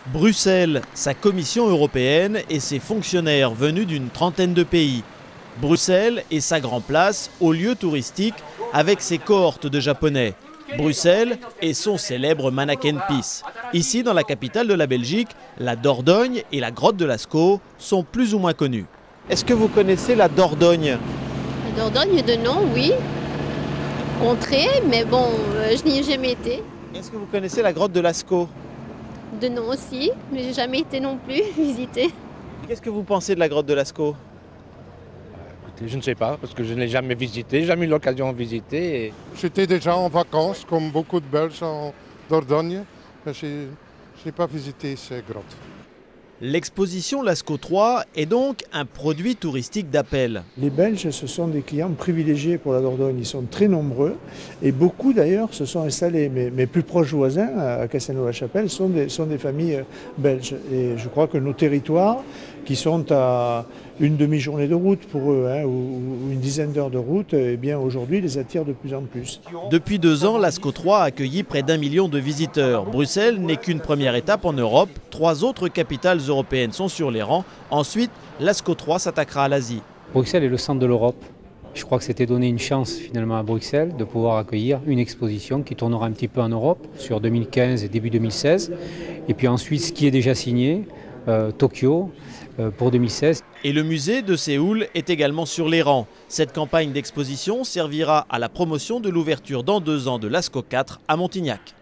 Bruxelles, sa Commission européenne et ses fonctionnaires venus d'une trentaine de pays. Bruxelles et sa Grand Place au lieu touristique avec ses cohortes de Japonais. Bruxelles et son célèbre Mannequin Peace. Ici, dans la capitale de la Belgique, la Dordogne et la grotte de Lascaux sont plus ou moins connues. Est-ce que vous connaissez la Dordogne? La Dordogne de nom, oui. Contrée, mais bon, je n'y ai jamais été. Est-ce que vous connaissez la grotte de Lascaux? De nom aussi, mais j'ai jamais été non plus visiter. Qu'est-ce que vous pensez de la grotte de Lascaux? Écoutez, je ne sais pas, parce que je ne l'ai jamais visité, jamais eu l'occasion de visiter. J'étais déjà en vacances, comme beaucoup de Belges en Dordogne, mais je n'ai pas visité ces grottes. L'exposition Lascaux 3 est donc un produit touristique d'appel. Les Belges, ce sont des clients privilégiés pour la Dordogne. Ils sont très nombreux et beaucoup d'ailleurs se sont installés. Mes plus proches voisins à Castelnau-la-Chapelle sont des familles belges. Et je crois que nos territoires, qui sont à une demi-journée de route pour eux, ou une dizaine d'heures de route, eh bien aujourd'hui les attirent de plus en plus. Depuis 2 ans, Lascaux 3 a accueilli près d'1 million de visiteurs. Bruxelles n'est qu'une première étape en Europe. 3 autres capitales européennes sont sur les rangs. Ensuite, Lascaux 3 s'attaquera à l'Asie. Bruxelles est le centre de l'Europe. Je crois que c'était donné une chance finalement à Bruxelles de pouvoir accueillir une exposition qui tournera un petit peu en Europe sur 2015 et début 2016. Et puis ensuite, ce qui est déjà signé, Tokyo pour 2016. Et le musée de Séoul est également sur les rangs. Cette campagne d'exposition servira à la promotion de l'ouverture dans 2 ans de Lascaux 4 à Montignac.